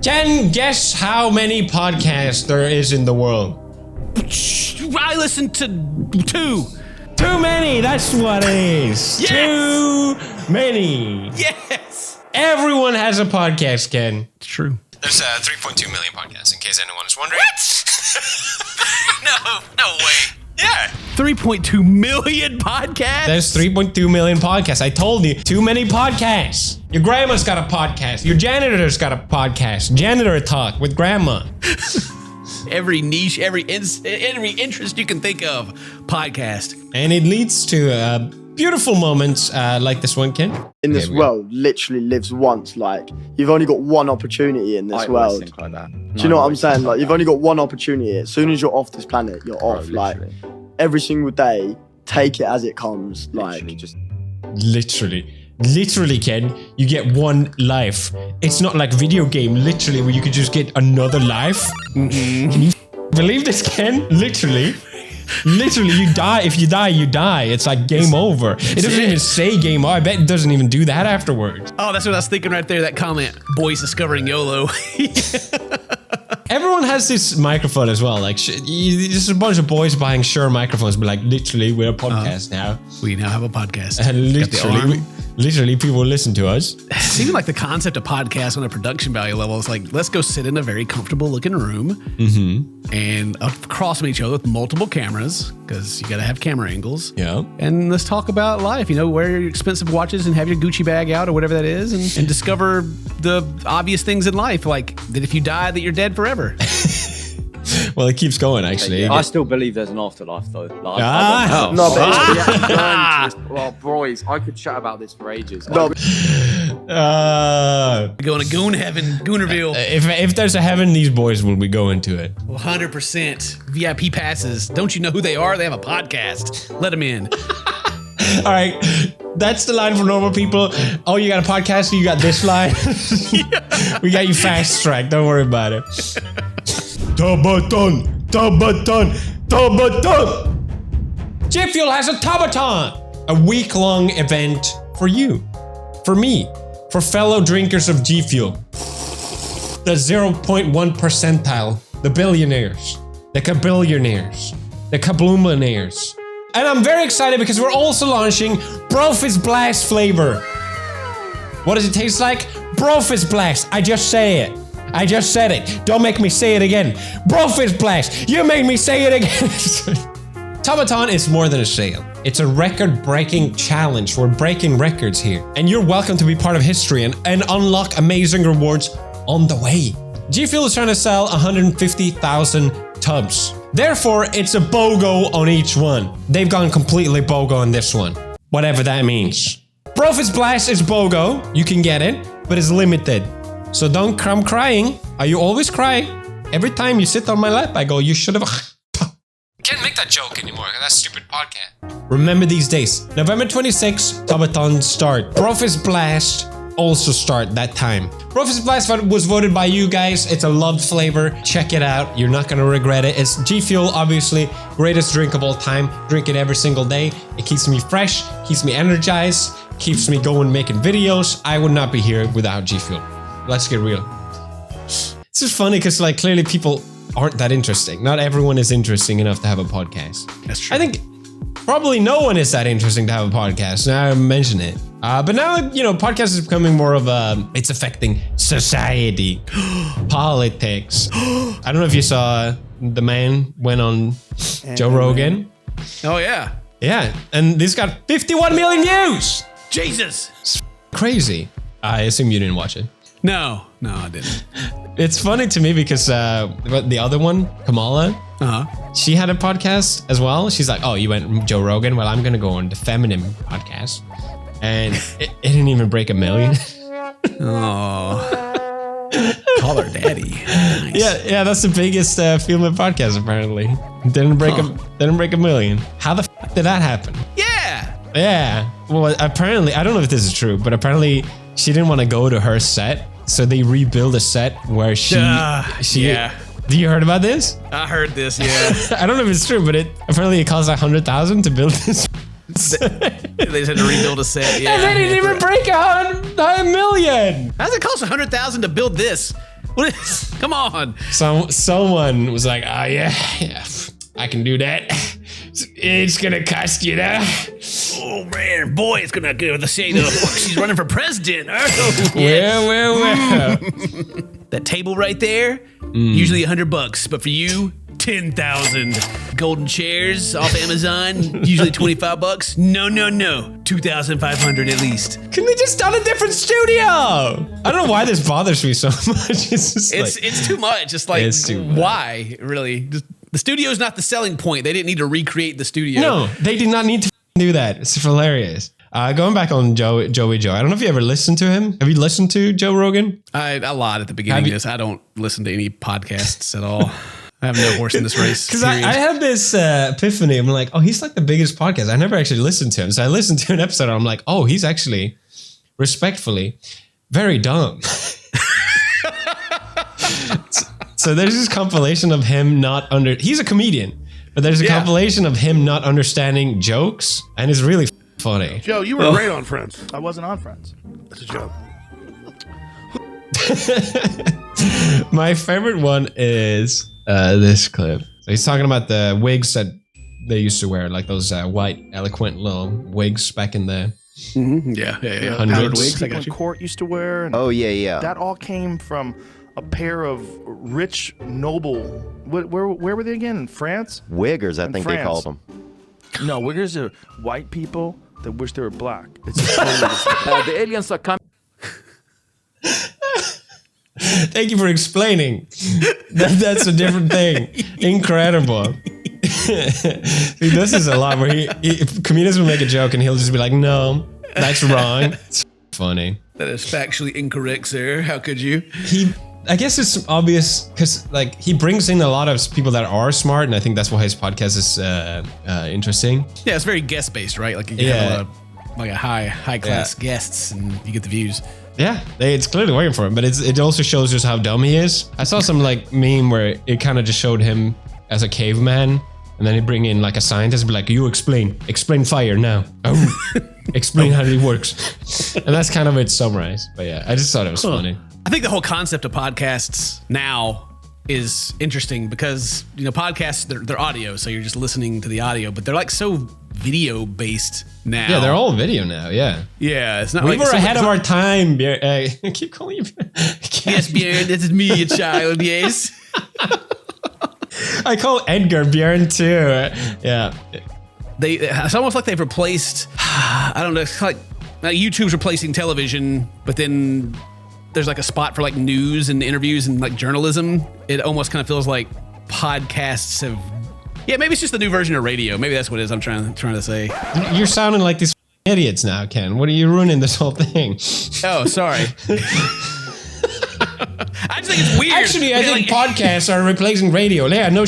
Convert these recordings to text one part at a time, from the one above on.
Ken, guess how many podcasts there is in the world? I listen to 2. Too many, that's what it is. Yes! Too many. Yes. Everyone has a podcast, Ken. It's true. There's 3.2 million podcasts, in case anyone is wondering. What? No way. Yeah. 3.2 million podcasts? There's 3.2 million podcasts. I told you, too many podcasts. Your grandma's got a podcast. Your janitor's got a podcast. Janitor talk with grandma. Every niche, every interest you can think of, podcast. And it leads to beautiful moments like this one, Ken. In this world, literally lives once. Like, you've only got one opportunity in this world. Think like that. Do you know what I'm saying? Like, you've only got one opportunity. As soon as you're off this planet, you're off. Like, every single day, take it as it comes. Like, Literally, Ken, you get one life. It's not like video game, literally, where you could just get another life. Mm-hmm. Can you believe this, Ken? Literally, you die. If you die, you die. It's like game over. It doesn't even say game over. I bet it doesn't even do that afterwards. Oh, that's what I was thinking right there. That comment, boys discovering YOLO. Everyone has this microphone as well. Like, just a bunch of boys buying Shure microphones, but like, literally, we're a podcast now. We now have a podcast. And literally, people listen to us. It's even like the concept of podcast on a production value level. It's like, let's go sit in a very comfortable looking room and across from each other with multiple cameras, because you got to have camera angles. Yeah. And let's talk about life. You know, wear your expensive watches and have your Gucci bag out or whatever that is, and discover the obvious things in life, like that if you die, that you're dead forever. Well, it keeps going, actually. I still believe there's an afterlife, though. Like, no, but well, boys, I could chat about this for ages. no, Going to Goon Heaven, Goonerville. If there's a heaven, these boys will be going to it. 100% VIP passes. Don't you know who they are? They have a podcast. Let them in. All right, that's the line for normal people. Oh, you got a podcast? You got this line? We got you fast tracked. Don't worry about it. Tabaton. GFuel has a Tabaton, a week-long event for you, for me, for fellow drinkers of GFuel. The 0.1 percentile, the billionaires, the kabillionaires, the kabloominaires. And I'm very excited because we're also launching Brofist Blast flavor. What does it taste like? Brofist Blast. I just say it. I just said it. Don't make me say it again. Brofist Blast. You made me say it again. Tabaton is more than a sale. It's a record-breaking challenge. We're breaking records here. And you're welcome to be part of history and unlock amazing rewards on the way. GFuel is trying to sell 150,000 tubs. Therefore, it's a BOGO on each one. They've gone completely BOGO on this one. Whatever that means. Brofist Blast is BOGO. You can get it, but it's limited. So don't come crying. Are you always crying? Every time you sit on my lap, I go, you should have... Can't make that joke anymore. That's a stupid podcast. Remember these days. November 26th, Tabaton start. Brofist Blast also start that time. Brofist Blast was voted by you guys. It's a loved flavor. Check it out. You're not going to regret it. It's GFuel, obviously. Greatest drink of all time. Drink it every single day. It keeps me fresh. Keeps me energized. Keeps me going making videos. I would not be here without GFuel. Let's get real. It's just funny because, like, clearly people aren't that interesting. Not everyone is interesting enough to have a podcast. That's true. I think probably no one is that interesting to have a podcast. Now I mention it. But now, you know, podcast is becoming more of it's affecting society, politics. I don't know if you saw the man went on Joe Rogan. Oh, yeah. Yeah. And this got 51 million views. Jesus. It's crazy. I assume you didn't watch it. No, I didn't. It's funny to me because the other one, Kamala, she had a podcast as well. She's like, oh, you went Joe Rogan? Well, I'm going to go on the feminine podcast. And it didn't even break 1 million. Oh. Call her daddy. Nice. Yeah, that's the biggest female podcast apparently. Didn't break 1 million. How the f did that happen? Yeah. Well, apparently, I don't know if this is true, but apparently she didn't want to go to her set. So they rebuild a set where she. Yeah. Do you heard about this? I heard this, yeah. I don't know if it's true, but apparently it costs 100,000 to build this. They just had to rebuild a set, yeah. And they didn't even break 1 million. How does it cost 100,000 to build this? What is, come on. Someone was like, oh yeah, I can do that. It's gonna cost you that. Oh man, boy, it's gonna go to say she's running for president. Oh, yeah. Well. That table right there, usually $100, but for you, 10,000. Golden chairs off Amazon, usually $25. No, 2,500 at least. Can we just done a different studio? I don't know why this bothers me so much. It's too much. It's like, It's too much. why, really? Just, the studio is not the selling point. They didn't need to recreate the studio. No, they did not need to do that. It's hilarious. Going back on Joey Joe, I don't know if you ever listened to him. Have you listened to Joe Rogan? A lot at the beginning of this. I don't listen to any podcasts at all. I have no horse in this race. Because I had this epiphany. I'm like, oh, he's like the biggest podcast. I never actually listened to him. So I listened to an episode and I'm like, oh, he's actually, respectfully, very dumb. So there's this compilation of him he's a comedian, but there's a compilation of him not understanding jokes, and it's really funny. Joe, you were great on Friends. I wasn't on Friends. That's a joke. My favorite one is this clip. So he's talking about the wigs that they used to wear, like those white, eloquent little wigs back in the Yeah. hundreds. Wigs, I People got in you. court used to wear. And yeah. that all came from a pair of rich noble. Where were they again? In France? Wiggers, I In think they France. called them. No, wiggers are white people that wish they were black. It's a totally different- The aliens are coming. Thank you for explaining. That's a different thing. Incredible. See, this is a lot where comedians will make a joke and he'll just be like, no, that's wrong. It's funny. That is factually incorrect, sir. How could you? I guess it's obvious because like he brings in a lot of people that are smart, and I think that's why his podcast is interesting. Yeah, it's very guest based, right? Like you have a high class guests, and you get the views. Yeah, it's clearly working for him, but it also shows just how dumb he is. I saw some like meme where it kind of just showed him as a caveman, and then he'd bring in like a scientist and be like, you explain fire now. Oh, explain how it works. And that's kind of it summarized. But yeah, I just thought it was funny. I think the whole concept of podcasts now is interesting because, podcasts, they're audio, so you're just listening to the audio, but they're like so video based now. Yeah, they're all video now. Yeah. Yeah, it's not We like were so ahead it's of not- our time. I keep calling you. Yes, Björn, this is me, a child, yes. I call Edgar Björn too. Yeah. It's almost like they've replaced, I don't know, it's like YouTube's replacing television, but then there's like a spot for like news and interviews and like journalism. It almost kind of feels like podcasts have, maybe it's just the new version of radio. Maybe that's what it is I'm trying to say. You're sounding like these idiots now, Ken. What are you ruining this whole thing? Oh, sorry. I just think it's weird. Actually, I think podcasts are replacing radio. Yeah, no.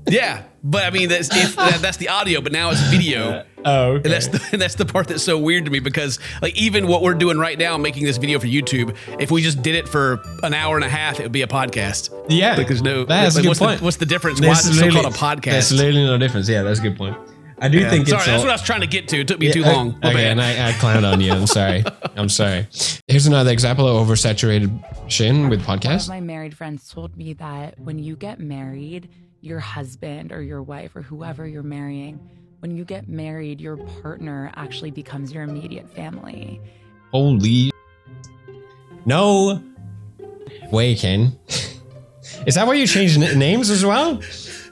Yeah, but I mean that's the audio, but now it's video. Oh, okay. And that's the part that's so weird to me because like even what we're doing right now, making this video for YouTube, if we just did it for an hour and a half, it would be a podcast. Yeah, like there's no. That's like, a good point. What's the difference? Why is it still called a podcast? There's literally no difference. Yeah, that's a good point. I do think sorry, it's that's what I was trying to get to. It took me too long. My Okay, bad. and I clowned on you. I'm sorry. I'm sorry. Here's another example of oversaturation with One of podcasts. my married friends told me that when you get married, your husband or your wife or whoever you're marrying, when you get married, your partner actually becomes your immediate family. Holy. No way, Ken. Is that why you changed names as well?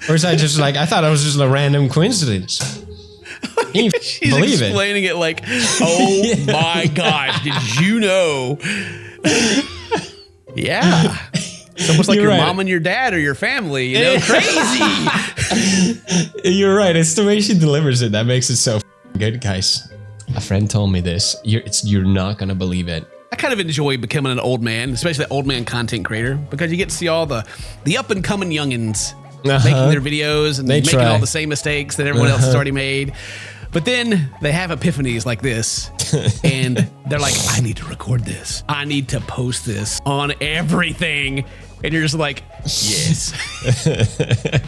Or is that just like, I thought it was just a random coincidence? Can you She's believe it? explaining it like, oh my gosh, did you know? Yeah. It's almost like You're your right. mom and your dad or your family, crazy. You're right. It's the way she delivers it that makes it so good, guys. A friend told me this. You're not gonna believe it. I kind of enjoy becoming an old man, especially an old man content creator, because you get to see all the up and coming youngins making their videos and They making try. all the same mistakes that everyone else has already made. But then they have epiphanies like this, and they're like, I need to record this. I need to post this on everything. And you're just like, yes.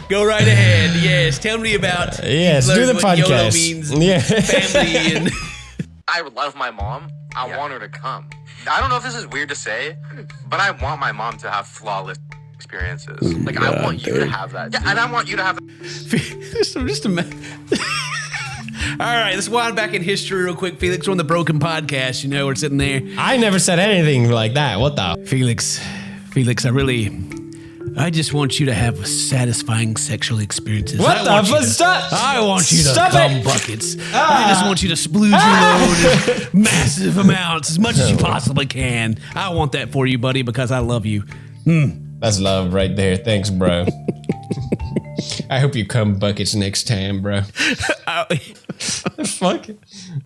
Go right ahead. Yes. Tell me about Yes, do the what YOLO podcast. means, Yeah. family, and I love my mom. I want her to come. I don't know if this is weird to say, but I want my mom to have flawless experiences. Like, I want you to have that. Yeah, and I want you to have All right, let's wind back in history real quick. Felix, we're on the Broken Podcast. You know, we're sitting there. I never said anything like that. What the? Felix, I just want you to have satisfying sexual experiences. What the? Stop! I want you to Stop cum it. buckets. I just want you to splooge your load in massive amounts, as much as you possibly can. I want that for you, buddy, because I love you. That's love right there. Thanks, bro. I hope you come buckets next time, bro. Fuck.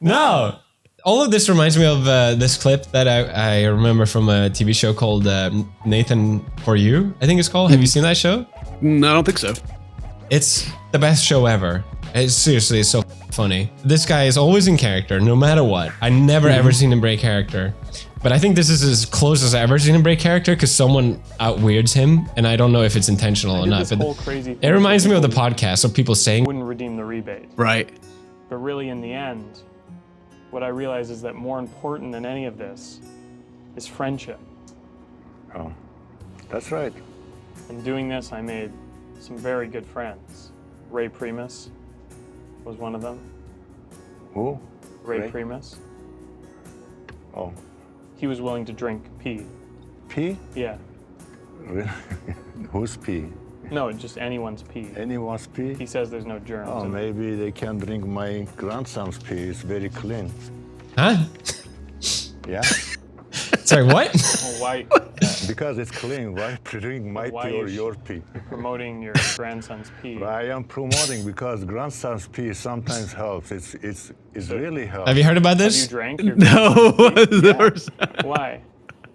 No. All of this reminds me of this clip that I remember from a TV show called Nathan For You, I think it's called. Have you seen that show? No, I don't think so. It's the best show ever. Seriously, it's so funny. This guy is always in character, no matter what. I never ever seen him break character. But I think this is as close as I've ever seen him break character because someone out-weirds him, and I don't know if it's intentional or not. But it reminds me of the podcast of people saying wouldn't redeem the rebate. Right. But really, in the end, what I realize is that more important than any of this is friendship. Oh, that's right. In doing this, I made some very good friends. Ray Primus was one of them. Who? Ray Primus. Oh. He was willing to drink pee. Pee? Yeah. Really? Who's pee? No, just anyone's pee. Anyone's pee? He says there's no germs. Oh, maybe they can drink my grandson's pee. It's very clean. Huh? Yeah? Sorry, what? Well, why? Because it's clean. Why drink my pee or your pee? Promoting your grandson's pee. I am promoting because grandson's pee sometimes helps. It's really helps. Have you heard about this? Have you drank your No. Why?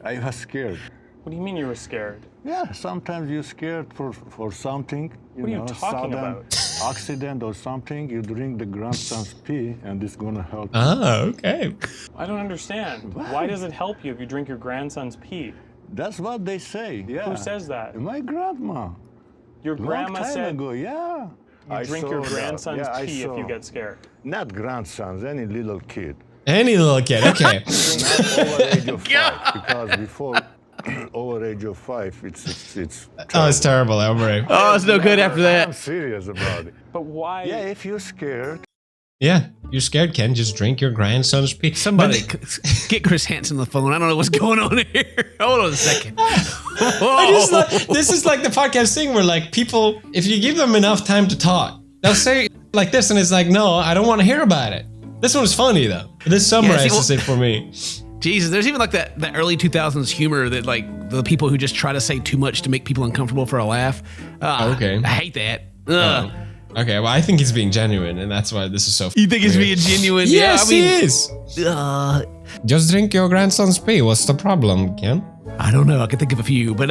I was scared. What do you mean you were scared? Yeah, sometimes you're scared for something. What are you talking sudden about? Accident or something. You drink the grandson's pee, and it's gonna help. Oh, okay. I don't understand. Why does it help you if you drink your grandson's pee? That's what they say. Yeah. Who says that? My grandma. Your grandma Long time said ago, yeah. you drink your saw that. grandson's Yeah, I pee if you saw. get scared. Not grandsons, any little kid. Any little kid, okay. Not over age of 5, because before over age of 5, it's Oh, it's terrible, Albert. Oh, it's no good after I'm that. serious about it. But why? Yeah, if you're scared. Yeah, you're scared, Ken. Just drink your grandson's pee. Somebody get Chris Hansen on the phone. I don't know what's going on here. Hold on a second. This is like the podcast thing where like people, if you give them enough time to talk, they'll say like this and it's like, no, I don't want to hear about it. This one's funny though. This summarizes it for me. Jesus, there's even like that early 2000s humor that like the people who just try to say too much to make people uncomfortable for a laugh. Okay. I hate that. Okay, well I think he's being genuine and that's why this is so You think he's being genuine? Yes, yeah, I mean, he is. Just drink your grandson's pee. What's the problem, Ken? I don't know. I can think of a few, but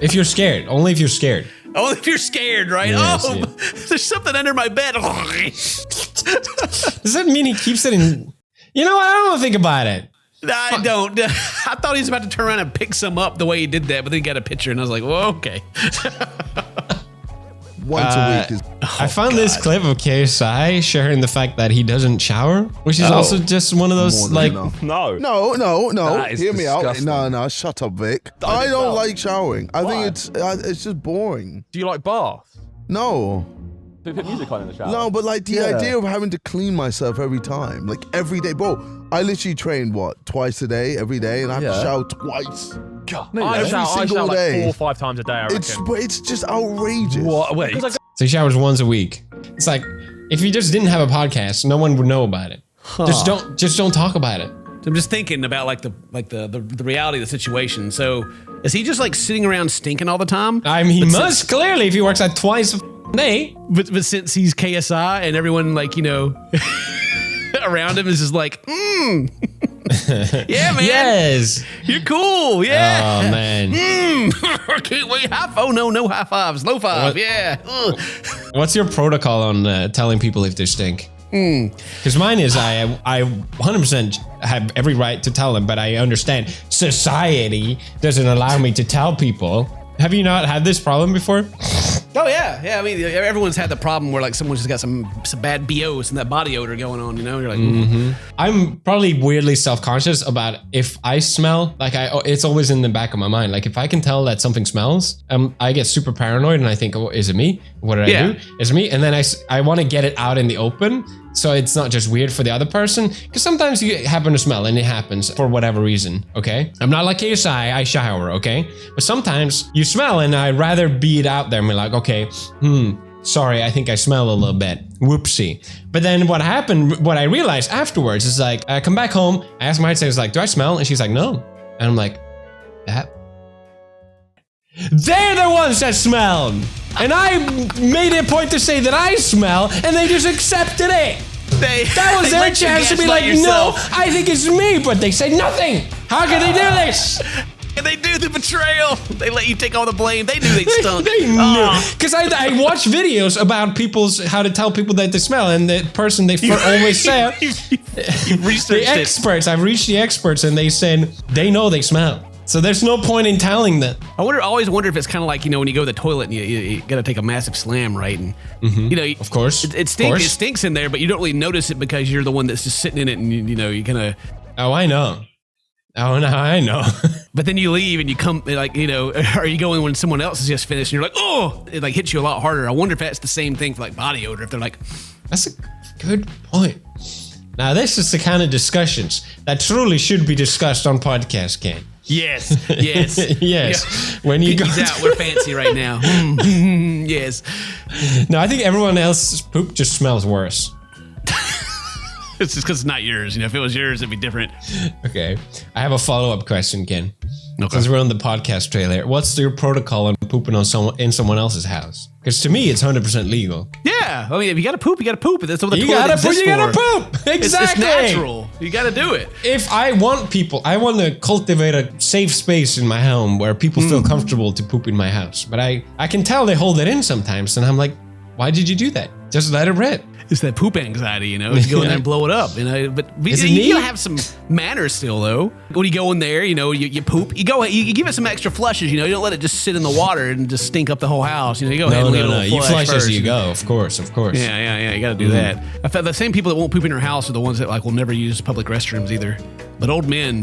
If you're scared, only if you're scared. oh, if you're scared, right? Yes, oh, yes. there's something under my bed. Does that mean he keeps it in? You know, I don't think about it. I don't. I thought he was about to turn around and pick some up the way he did that, but then he got a picture, and I was like, well, okay. Once a week is. I found this clip of KSI sharing the fact that he doesn't shower, which is also just one of those like. No. No. No. is Hear me out. disgusting. No. Shut up, Vic. I don't like showering. I think it's just boring. Do you like baths? No. Do you put music on in the shower? No, but like the idea of having to clean myself every time, like every day, bro. I literally train twice a day, every day, and I have to shower twice. I every shower single like day. 4 or 5 times a day, I reckon. It's just outrageous. What? Wait. So he showers once a week. It's like if you just didn't have a podcast, no one would know about it. Just don't talk about it. I'm just thinking about like the reality of the situation. So is he just like sitting around stinking all the time? I mean, he must clearly if he works out twice a day. But since he's KSI and everyone like around him is just like, yeah, man. Yes. You're cool. Yeah. Oh man. Can't wait. No high fives. Low five. What? Yeah. Ugh. What's your protocol on telling people if they stink? Because mine is I 100% have every right to tell them, but I understand society doesn't allow me to tell people. Have you not had this problem before? Oh yeah, yeah. I mean, everyone's had the problem where like someone's just got some bad BOs and that body odor going on. You know, you're like, I'm probably weirdly self-conscious about if I smell. Like it's always in the back of my mind. Like if I can tell that something smells, I get super paranoid and I think, oh, is it me? What did I do? Is it me? And then I want to get it out in the open, so it's not just weird for the other person. Because sometimes you happen to smell and it happens for whatever reason. Okay, I'm not like KSI. I shower. Okay, but sometimes you smell and I'd rather be it out there and be like, okay, sorry, I think I smell a little bit. Whoopsie. But then what happened, what I realized afterwards is like, I come back home, I ask my wife, I was like, do I smell? And she's like, no. And I'm like, that. They're the ones that smelled. And I made it a point to say that I smell, and they just accepted it. That was their chance to be like, no, I think it's me, but they say nothing. How can they do this? And they do the betrayal. They let you take all the blame. They knew they stunk. They knew. Because I watch videos about how to tell people that they smell, and the person they always say, you've researched the experts. I've reached the experts, and they said they know they smell. So there's no point in telling them. I always wonder if it's kind of like, you know, when you go to the toilet and you got to take a massive slam, right? And you know, of course, it stinks in there, but you don't really notice it because you're the one that's just sitting in it, and you know, you kind of. Oh, I know. Oh, no, I know. But then you leave and you come, like, you know, or you go in when someone else is just finished and you're like, oh, it like hits you a lot harder. I wonder if that's the same thing for like body odor. If they're like, that's a good point. Now, this is the kind of discussions that truly should be discussed on podcast, Ken. Yes, yes. Yes. When you go out, we're fancy right now. Yes. No, I think everyone else's poop just smells worse. It's just because it's not yours. You know, if it was yours, it'd be different. Okay. I have a follow-up question, Ken. Okay. Since we're on the podcast trailer, what's your protocol on pooping on someone else's house? Because to me, it's 100% legal. Yeah. I mean, if you got to poop, you got to poop. That's what the you toilet gotta exists you for. gotta poop. Exactly. It's natural. You got to do it. If I want to cultivate a safe space in my home where people feel comfortable to poop in my house. But I can tell they hold it in sometimes, and I'm like, why did you do that? Just let it rip. It's that poop anxiety, you know, to go in there and blow it up. You know, but you gotta have some manners still, though. When you go in there, you know, you poop. You give it some extra flushes. You know, you don't let it just sit in the water and just stink up the whole house. You know, you go ahead and leave a little you flush first. as you go. Of course. Yeah. You got to do that. I thought the same people that won't poop in their house are the ones that like will never use public restrooms either. But old men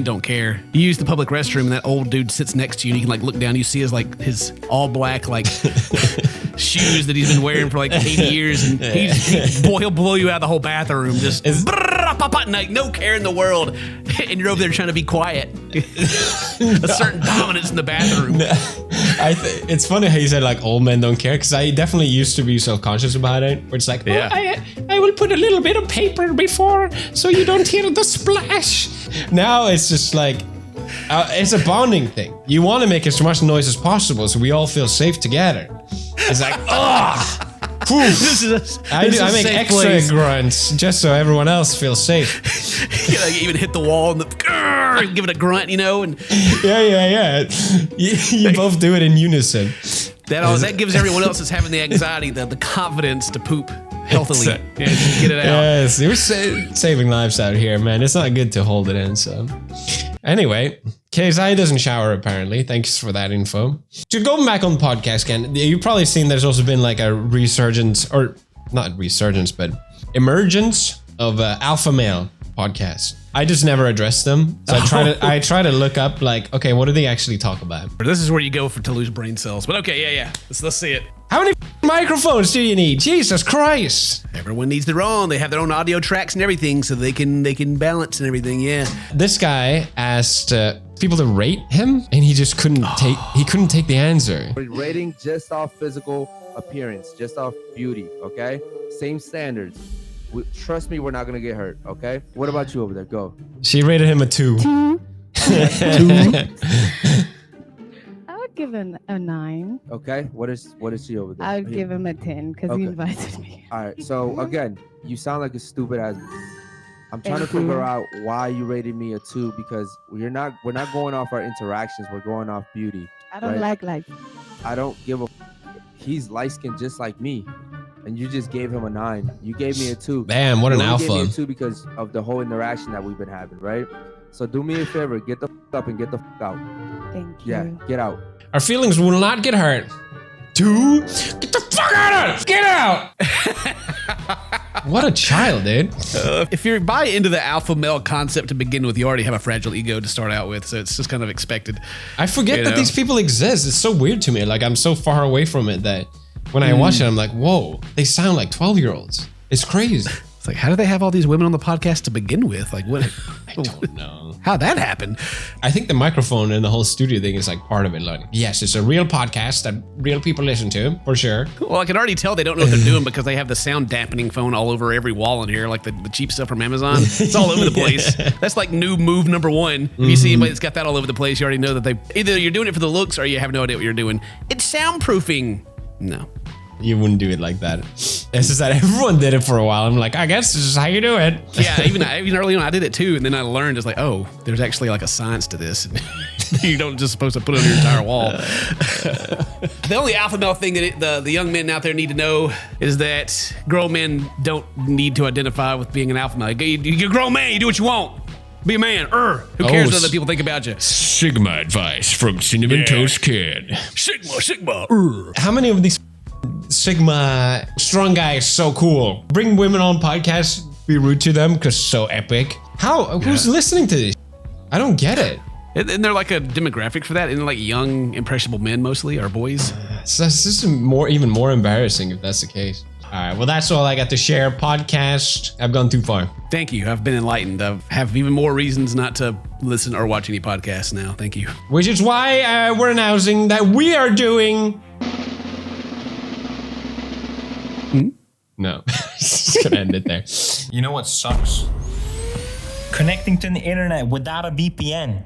don't care. You use the public restroom, and that old dude sits next to you, and you can like look down. You see his all black like shoes that he's been wearing for like 80 years, and he'll blow you out of the whole bathroom. Just no care in the world, and you're over there trying to be quiet. A certain dominance in the bathroom. It's funny how you said like old men don't care, because I definitely used to be self-conscious about it. Where it's like, I will put a little bit of paper before so you don't hear the splash. Now it's just like it's a bonding thing. You want to make as much noise as possible so we all feel safe together. It's like, I make extra grunts just so everyone else feels safe. You like even hit the wall and give it a grunt, you know, and yeah. You both do it in unison. That gives everyone else that's having the anxiety the confidence to poop healthily. Get it out. Yes, we're saving lives out here, man. It's not good to hold it in. So, anyway, KSI doesn't shower apparently. Thanks for that info. To go back on the podcast again, you've probably seen there's also been like a resurgence, or not resurgence, but emergence of alpha male podcasts. I just never address them. So I try to look up like, okay, what do they actually talk about? This is where you go to lose brain cells. But okay, yeah. Let's see it. How many microphones do you need? Jesus Christ. Everyone needs their own. They have their own audio tracks and everything, so they can balance and everything, yeah. This guy asked people to rate him, and he just couldn't take the answer. We're rating just off physical appearance, just off beauty, okay? Same standards. Trust me, we're not gonna get hurt, okay? What about you over there? Go. She rated him a 2. 2. I would give him a 9. Okay. What is she over there? I would give him a 10 because he invited me. All right. So again, you sound like a stupid ass. I'm trying to figure out why you rated me a 2, because we're not going off our interactions. We're going off beauty. I don't like I don't give a. He's light skinned just like me. And you just gave him a 9. You gave me a 2. Damn, what an alpha. You gave me a 2 because of the whole interaction that we've been having, right? So do me a favor, get the up and get the out. Thank you. Yeah, get out. Our feelings will not get hurt. 2? Get the fuck out of it! Get out! What a child, dude. If you buy into the alpha male concept to begin with, you already have a fragile ego to start out with, so it's just kind of expected. I forget that these people exist. It's so weird to me. Like, I'm so far away from it that when I watch it, I'm like, whoa, they sound like 12-year-olds. It's crazy. It's like, how do they have all these women on the podcast to begin with? Like, what? I don't know. How'd that happen? I think the microphone and the whole studio thing is like part of it. Like, yes, it's a real podcast that real people listen to, for sure. Well, I can already tell they don't know what they're doing because they have the sound dampening phone all over every wall in here, like the cheap stuff from Amazon. It's all over the place. That's like new move number one. If you see anybody that's got that all over the place, you already know that either you're doing it for the looks or you have no idea what you're doing. It's soundproofing. No. You wouldn't do it like that. It's just that everyone did it for a while. I'm like, I guess this is how you do it. Yeah, even early on, I did it too, and then I learned it's like, oh, there's actually like a science to this. You don't just supposed to put it on your entire wall. The only alpha male thing that the young men out there need to know is that grown men don't need to identify with being an alpha male. You're a grown man. You do what you want. Be a man. Who cares what other people think about you? Sigma advice from Cinnamon Toast Kid. Sigma. How many of these Sigma strong guys so cool bring women on podcasts, be rude to them because so epic? Who's listening to this? I don't get it. And they're like a demographic for that, and like young impressionable men mostly are boys. So it's just even more embarrassing if that's the case. All right, well, that's all I got to share. Podcast, I've gone too far. Thank you. I've been enlightened. I have even more reasons not to listen or watch any podcasts now. Thank you. Which is why we're announcing that we are doing... No, just gonna end it there. You know what sucks? Connecting to the internet without a VPN.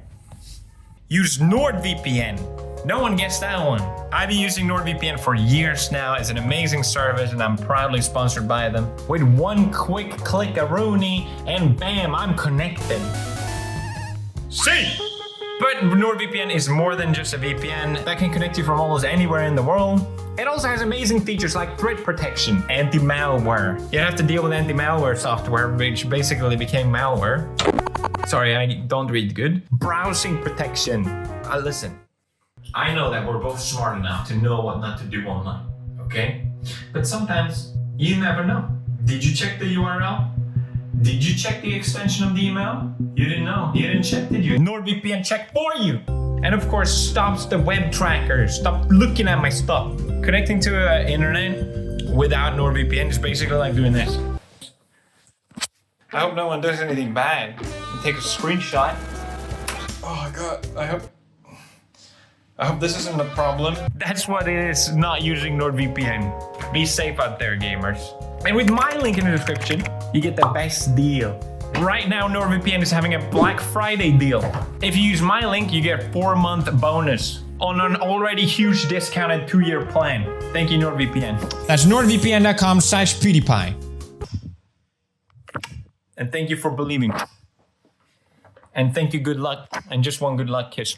Use NordVPN. No one gets that one. I've been using NordVPN for years now. It's an amazing service and I'm proudly sponsored by them. With one quick click-a-rooney and bam, I'm connected. See? But NordVPN is more than just a VPN that can connect you from almost anywhere in the world. It also has amazing features like threat protection, anti-malware. You don't have to deal with anti-malware software, which basically became malware. Sorry, I don't read good. Browsing protection. Listen, I know that we're both smart enough to know what not to do online, okay? But sometimes you never know. Did you check the URL? Did you check the extension of the email? You didn't know. You didn't check, did you? NordVPN checked for you. And of course, stops the web tracker. Stop looking at my stuff. Connecting to the internet without NordVPN is basically like doing this. I hope no one does anything bad. Take a screenshot. Oh God, I hope this isn't a problem. That's what it is, not using NordVPN. Be safe out there, gamers. And with my link in the description, you get the best deal. Right now, NordVPN is having a Black Friday deal. If you use my link, you get 4-month bonus on an already huge discounted 2-year plan. Thank you, NordVPN. That's nordvpn.com/PewDiePie. And thank you for believing. And thank you, good luck. And just one good luck kiss.